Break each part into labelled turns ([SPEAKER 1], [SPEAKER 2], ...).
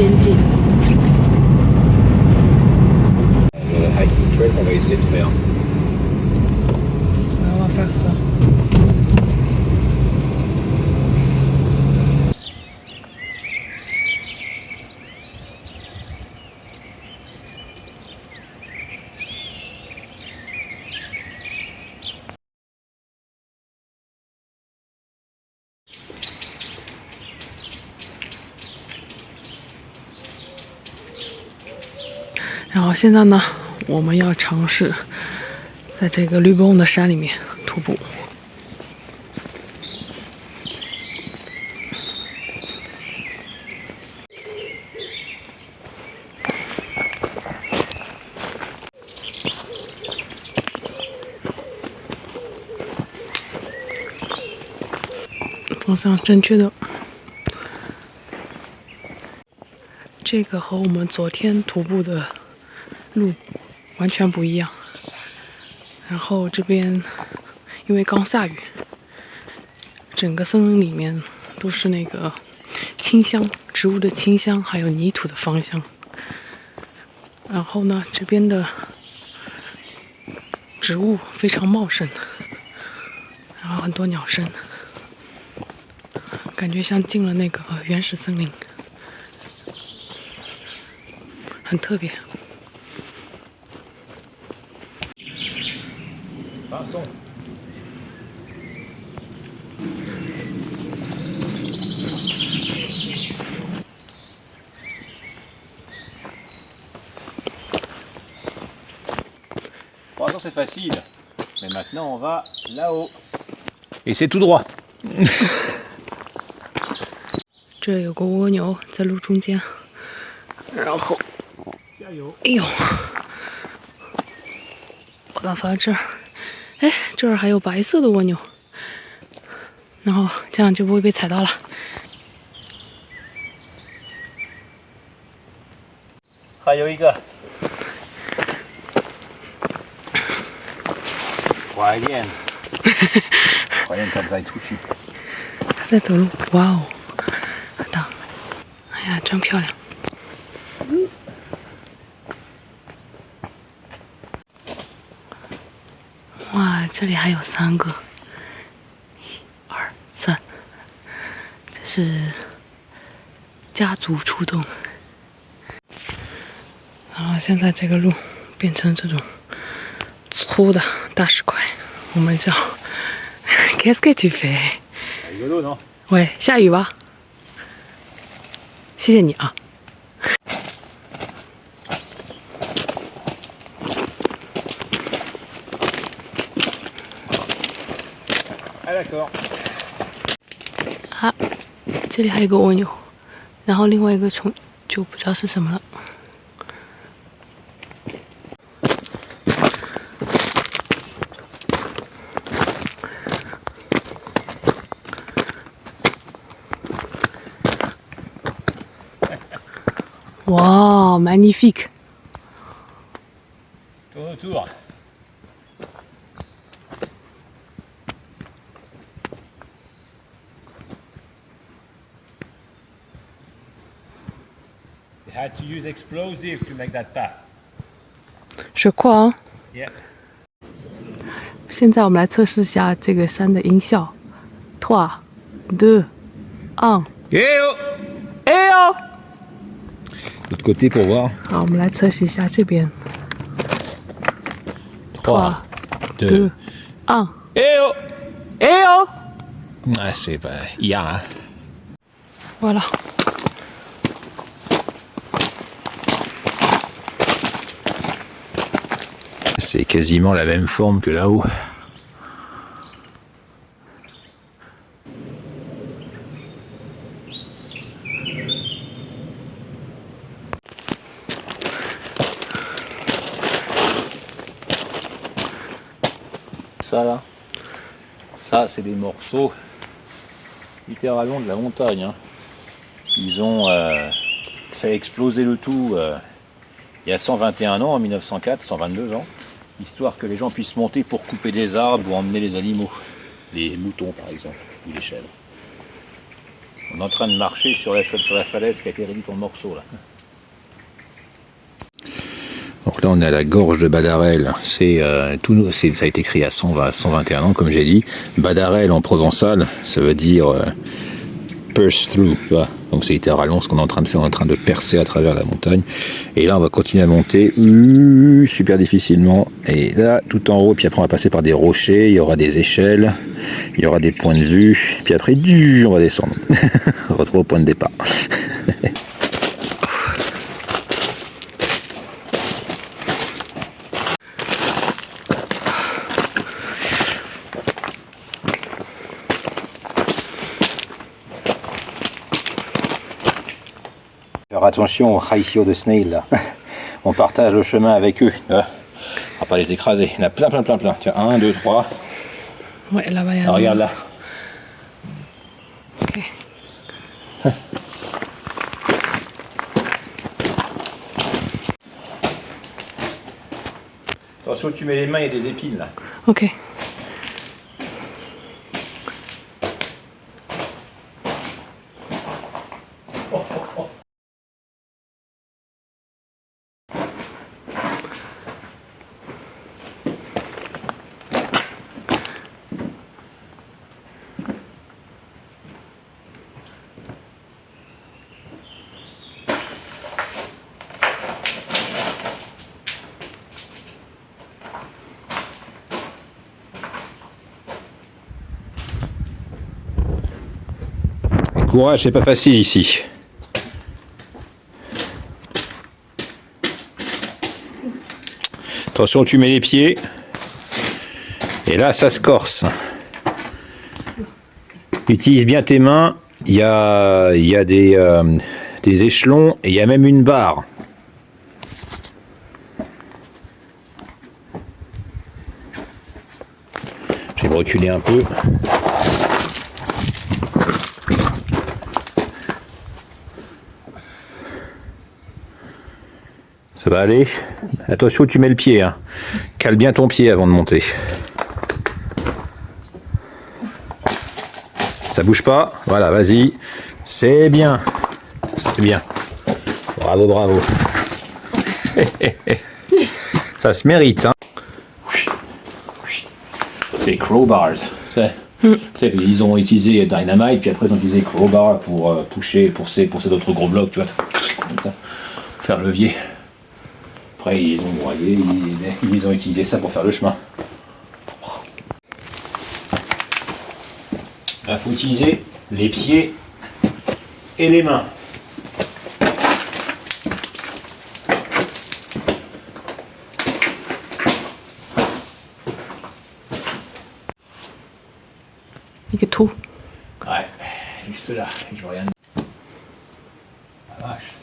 [SPEAKER 1] 仙境。
[SPEAKER 2] Le hiking trail qu'on va essayer de faire.
[SPEAKER 1] On va faire ça. 然后现在呢，我们要尝试在这个绿崩的山里面徒步。方向正确的。这个和我们昨天徒步的路完全不一样。然后这边因为刚下雨，整个森林里面都是那个清香，植物的清香，还有泥土的芳香。然后呢，这边的植物非常茂盛，然后很多鸟声，感觉像进了那个原始森林，很特别。
[SPEAKER 2] Pour l'instant c'est facile, mais maintenant on va là-haut. Et c'est tout droit.
[SPEAKER 1] 这有个蜗牛在路中间，然后，哎呦，我刚发这儿，哎，这儿还有白色的蜗牛，然后这样就不会被踩到了。
[SPEAKER 2] 还有一个。怀念，怀念他在出去。
[SPEAKER 1] 他在走路，哇哦，大，哎呀，真漂亮！哇，这里还有3个，1、2、3，这是家族出动。然后现在这个路变成这种粗的大石块，我们叫 Qu'est-ce que tu fais？ 喂，下雨吧？谢谢你啊。啊，这里还有个蜗牛，然后另外一个虫就不知道是什么了。哇 magnifique！
[SPEAKER 2] Tourne autour. They had to use explosive to make that path.
[SPEAKER 1] 是quoi？
[SPEAKER 2] Yeah.
[SPEAKER 1] 现在我们来测试一下这个山的音效。3、2、1。哎呦！
[SPEAKER 2] L'autre côté pour voir.
[SPEAKER 1] 好，我们来测试一下这边。
[SPEAKER 2] 3、
[SPEAKER 1] 2、1。
[SPEAKER 2] Eh oh!
[SPEAKER 1] 哎呦！
[SPEAKER 2] Ah, c'est pas hier, hein.
[SPEAKER 1] Voilà.
[SPEAKER 2] C'est quasiment la même forme que là-haut. Ça là, ça c'est des morceaux littéralement de la montagne. Hein. Ils ont fait exploser le tout il y a 121 ans, en 1904, 122 ans, histoire que les gens puissent monter pour couper des arbres ou emmener les animaux, les moutons par exemple, ou les chèvres. On est en train de marcher sur la falaise qui a été réduite en morceaux là. Donc là on est à la gorge de Badarel, ça a été créé à 121 ans comme j'ai dit. Badarel en provençal, ça veut dire burst through, tu vois. Donc c'est littéralement ce qu'on est en train de faire, on est en train de percer à travers la montagne. Et là on va continuer à monter super difficilement. Et là tout en haut, puis après on va passer par des rochers, il y aura des échelles, il y aura des points de vue, puis après on va descendre. On va retrouver au point de départ. Faire attention aux haïtios de snail là. On partage le chemin avec eux. On va pas les écraser. Il y en a plein. Tiens, 1, 2, 3.
[SPEAKER 1] Ouais, là-bas, il y a
[SPEAKER 2] Regarde là.
[SPEAKER 1] Ok.
[SPEAKER 2] Attention, tu mets les mains, il y a des épines là.
[SPEAKER 1] Ok.
[SPEAKER 2] Courage, c'est pas facile ici. Attention, tu mets les pieds. Et là, ça se corse. Utilise bien tes mains. Il y a des échelons et il y a même une barre. Je vais me reculer un peu. Ça va aller. Attention où tu mets le pied. Hein. Cale bien ton pied avant de monter. Ça bouge pas. Voilà, vas-y. C'est bien. C'est bien. Bravo. Ça se mérite. Hein. C'est crowbars. Ils ont utilisé Dynamite, puis après ils ont utilisé crowbar pour pousser d'autres gros blocs, tu vois. Comme ça. Faire levier. Après, ils ont broyé, ils ont utilisé ça pour faire le chemin. Il faut utiliser les pieds et les mains.
[SPEAKER 1] 이게 도.
[SPEAKER 2] Ouais, juste là, je vois rien. La vache.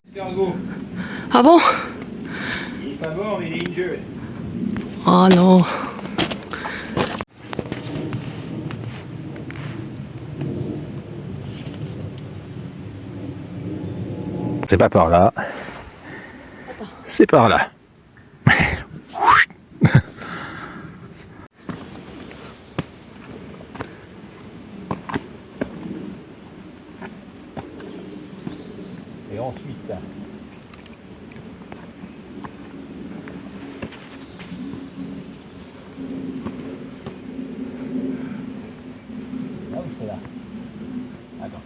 [SPEAKER 2] Escargot.
[SPEAKER 1] Ah bon?
[SPEAKER 2] Il est pas mort, mais il est injured.
[SPEAKER 1] Ah non.
[SPEAKER 2] C'est pas par là. C'est par là. Et ensuite. Là ou c'est là? Attends.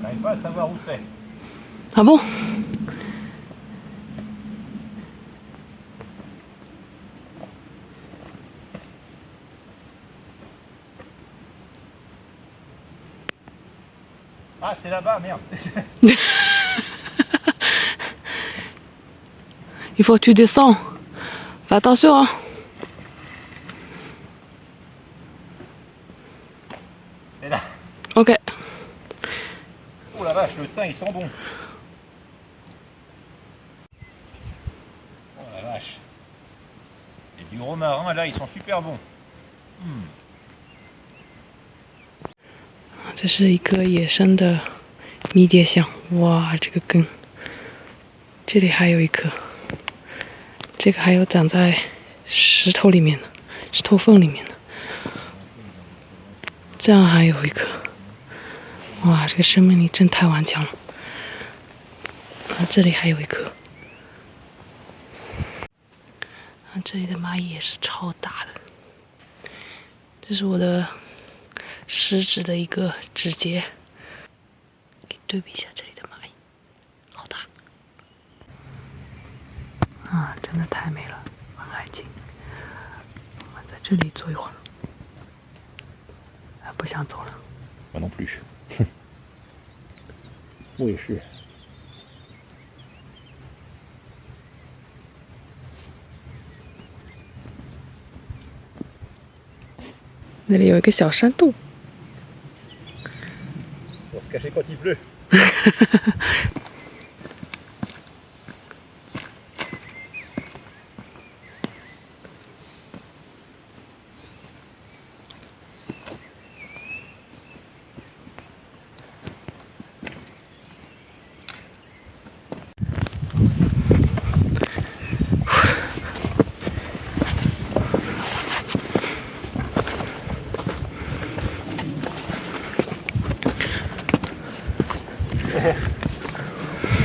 [SPEAKER 2] J'arrive pas à savoir où c'est.
[SPEAKER 1] Ah bon?
[SPEAKER 2] Ah, c'est là-bas, merde.
[SPEAKER 1] Il faut que tu descends. Fais attention, hein.
[SPEAKER 2] C'est là.
[SPEAKER 1] Ok.
[SPEAKER 2] Oh la vache, le thym, ils sont bons. Les romarins, là, ils sont super bons.
[SPEAKER 1] 这是一个野生的迷迭香，哇，这个根，这里还有一颗，这个还有长在石头里面的，石头缝里面的，这样还有一颗，哇，这个生命力真太顽强了。啊，这里还有一颗，啊，这里的蚂蚁也是超大的，这是我的食指的一个指节，给对比一下这里的蚂蚁，好大啊，真的太美了，很安静。我们在这里坐一会儿，啊，不想走了。
[SPEAKER 2] Moi non plus. 我也是。
[SPEAKER 1] 那里有一个小山洞。
[SPEAKER 2] On se cacher quand il pleut.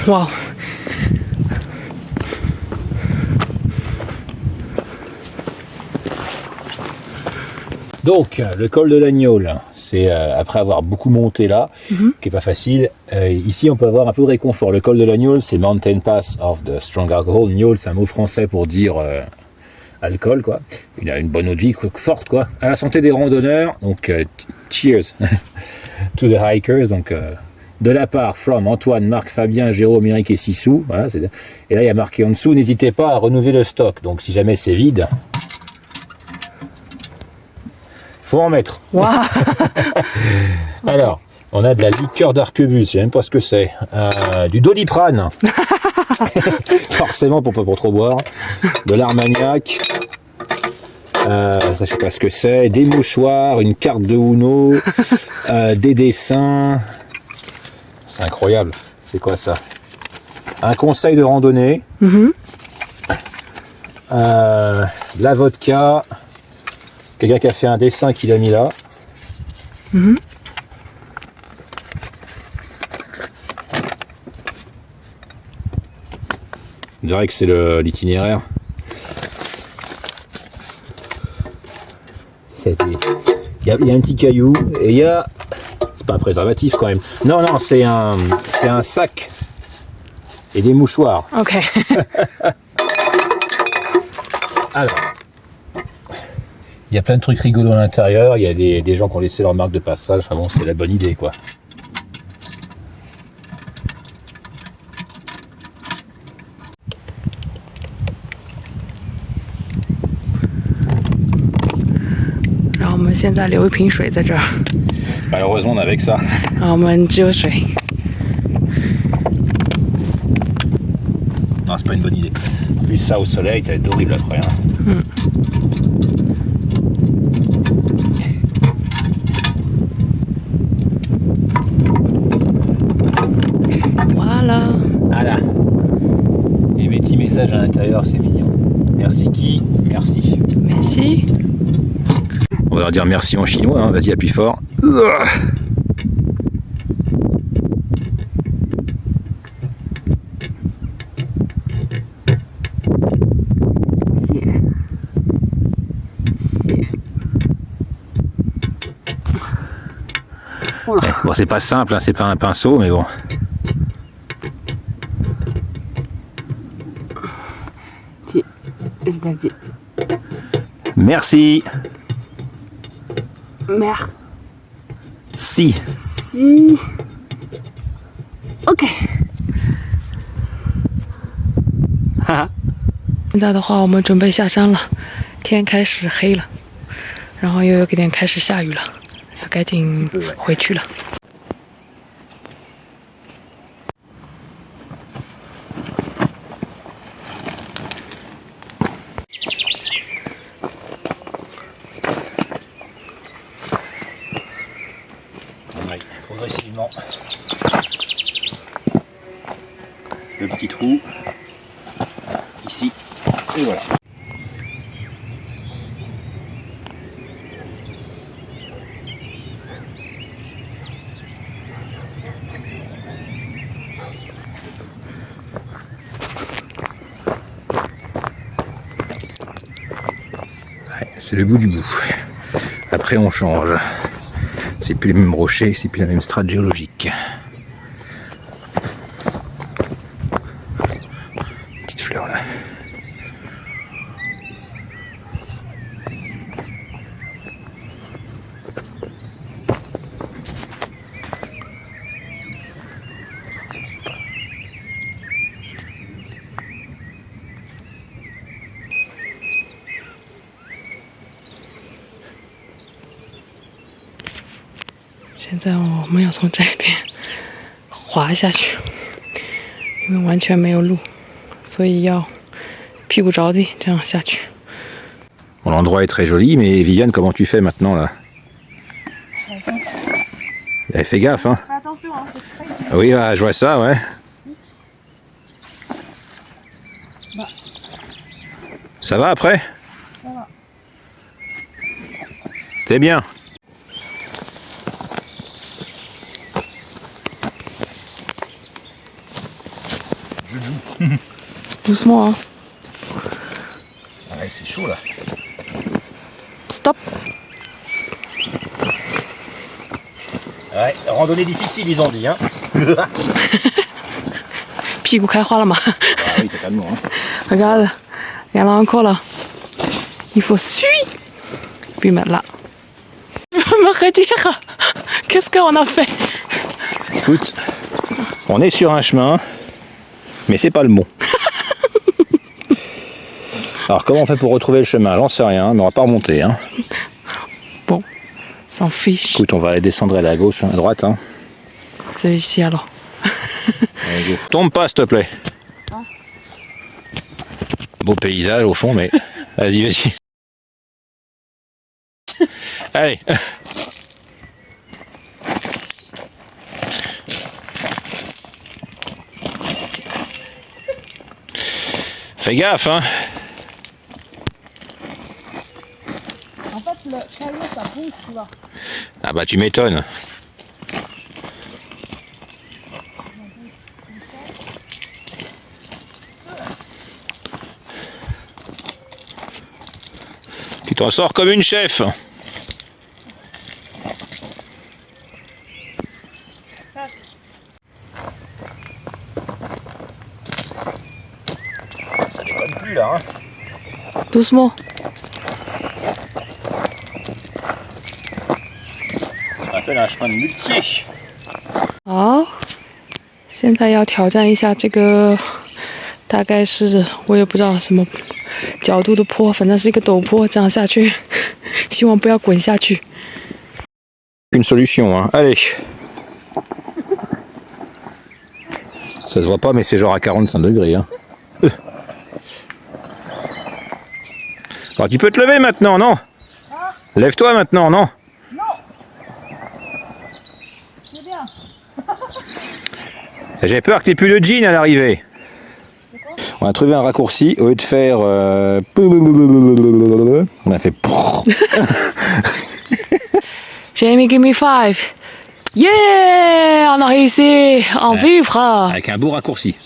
[SPEAKER 1] Wow.
[SPEAKER 2] Donc, le col de l'Agnole, c'est après avoir beaucoup monté là, qui est pas facile. Ici, on peut avoir un peu de réconfort. Le col de l'Agnole, c'est Mountain Pass of the Strong Alcohol. Gnôle, c'est un mot français pour dire alcool, quoi. Il a une bonne eau de vie forte, quoi. À la santé des randonneurs, donc cheers to the hikers. Donc, de la part, from Antoine, Marc, Fabien, Jérôme, Eric et Sissou. Voilà, et là, il y a marqué en dessous, n'hésitez pas à renouveler le stock. Donc, si jamais c'est vide, faut en mettre.
[SPEAKER 1] Wow.
[SPEAKER 2] Alors, on a de la liqueur d'arquebus, je sais même pas ce que c'est. Du Doliprane. Forcément pour pas trop boire. De l'Armagnac. Ça, je sais pas ce que c'est. Des mouchoirs, une carte de Uno, des dessins. C'est incroyable. C'est quoi ça? Un conseil de randonnée. La vodka. Quelqu'un qui a fait un dessin qu'il a mis là. Je dirais que c'est l'itinéraire. Il y a un petit caillou et il y a... C'est pas un préservatif quand même. Non, non, c'est un sac et des mouchoirs.
[SPEAKER 1] Ok.
[SPEAKER 2] Alors, il y a plein de trucs rigolos à l'intérieur. Il y a des gens qui ont laissé leur marque de passage. Enfin bon, c'est la bonne idée, quoi.
[SPEAKER 1] Alors, 我们现在留一瓶水在这儿。
[SPEAKER 2] Malheureusement, on a avec ça.
[SPEAKER 1] 然后我们只有水。
[SPEAKER 2] Non, c'est pas une bonne idée. En plus, ça au soleil, ça va être horrible après. Hein.
[SPEAKER 1] Voilà.
[SPEAKER 2] Voilà. Et mes petits messages à l'intérieur, c'est mignon. Merci qui? Merci.
[SPEAKER 1] Merci.
[SPEAKER 2] On va leur dire merci en chinois, hein. Vas-y, appuie fort. Bon, c'est pas simple, hein, c'est pas un pinceau, mais bon. Merci.
[SPEAKER 1] Merci.
[SPEAKER 2] Si.
[SPEAKER 1] Si. OK。现在的话，我们准备下山了，天开始黑了，然后又有点开始下雨了，要赶紧回去了。
[SPEAKER 2] le petit trou, ici, et voilà. C'est le bout du bout. Après on change. C'est plus les mêmes rochers, c'est plus la même strate géologique. Petite fleur là.
[SPEAKER 1] 现在我们要从这边滑下去，因为完全没有路，所以要屁股着地这样下去。
[SPEAKER 2] Bon, l'endroit est très joli, mais Viviane, comment tu fais maintenant là? Fais gaffe, hein.
[SPEAKER 3] Attention, hein, c'est très dur.
[SPEAKER 2] Oui, je vois ça, ouais.
[SPEAKER 3] Bah.
[SPEAKER 2] Ça va après?
[SPEAKER 3] Ça va.
[SPEAKER 2] C'est bien.
[SPEAKER 1] Doucement, hein.
[SPEAKER 2] Ouais, c'est chaud là.
[SPEAKER 1] Stop.
[SPEAKER 2] Ouais, randonnée difficile, ils ont dit, hein.
[SPEAKER 1] 屁股开花了吗
[SPEAKER 2] Ah oui, totalement. Hein.
[SPEAKER 1] Regarde, il y en a encore là. Il faut suivre. Puis maintenant. Me redire. Qu'est-ce qu'on a fait?
[SPEAKER 2] Écoute, on est sur un chemin, mais c'est pas le bon. Alors comment on fait pour retrouver le chemin? J'en sais rien, on n'aura pas remonté. Hein.
[SPEAKER 1] Bon, s'en fiche.
[SPEAKER 2] Écoute, on va aller descendre à la gauche, à droite. Hein.
[SPEAKER 1] C'est ici alors.
[SPEAKER 2] Allez, go. Tombe pas, s'il te plaît. Beau paysage au fond, mais vas-y, vas-y. Allez. Fais gaffe, hein.
[SPEAKER 3] En fait, le caillou, ça bouge, tu vois.
[SPEAKER 2] Ah bah tu m'étonnes. Tu t'en sors comme une chef. Ça déconne plus là, hein.
[SPEAKER 1] Doucement.
[SPEAKER 2] On appelle un chemin de muletier.
[SPEAKER 1] 好，现在要挑战一下这个，大概是我也不知道什么角度的坡，反正是一个陡坡，这样下去，希望不要滚下去。
[SPEAKER 2] Une solution, hein. Allez. Ça se voit pas, mais c'est genre à 45 degrés. Hein. Alors tu peux te lever maintenant, non? Lève-toi maintenant, non?
[SPEAKER 3] C'est bien.
[SPEAKER 2] J'ai peur que t'aies plus le jean à l'arrivée. On a trouvé un raccourci, au lieu de faire... on a fait...
[SPEAKER 1] Jamie, give me 5. Yeah! On a réussi! En vivre!
[SPEAKER 2] Avec un beau raccourci.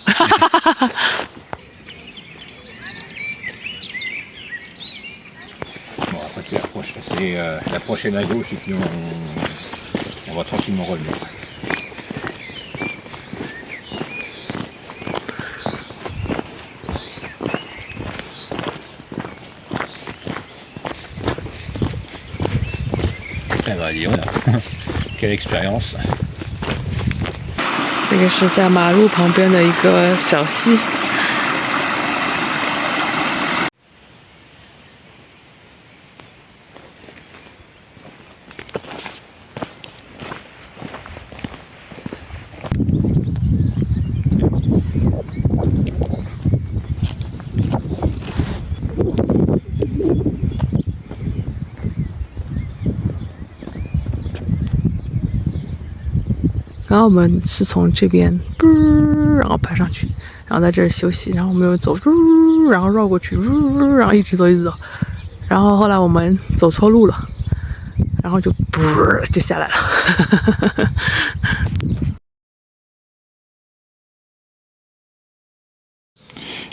[SPEAKER 2] Bon, après c'est la prochaine à gauche et puis on va tranquillement revenir. Eh ben, dis, voilà. Quelle expérience.
[SPEAKER 1] 这个是在马路旁边的一个小溪。刚刚我们是从这边，然后爬上去，然后在这儿休息，然后我们又走，然后绕过去，然后一直走一直走，然后后来我们走错路了，然后就就下来了。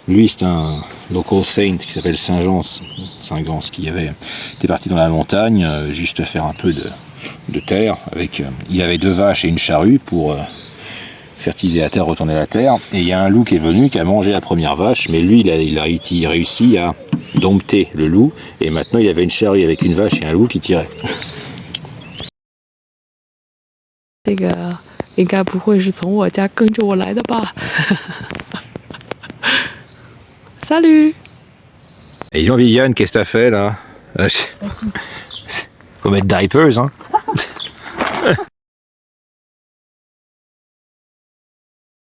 [SPEAKER 2] Lui, c'est un local saint qui s'appelle Saint-Gans, qui était parti dans la montagne, juste faire un peu de terre. Il avait 2 vaches et une charrue pour fertiliser la terre, retourner la terre. Et il y a un loup qui est venu, qui a mangé la première vache, mais lui, il a réussi à dompter le loup. Et maintenant, il avait une charrue avec une vache et un loup qui tirait.
[SPEAKER 1] 这个应该不会是从我家跟着我来的吧？Salut!
[SPEAKER 2] Et dis donc, Viviane, qu'est-ce que t'as fait là? Faut mettre diapers, hein?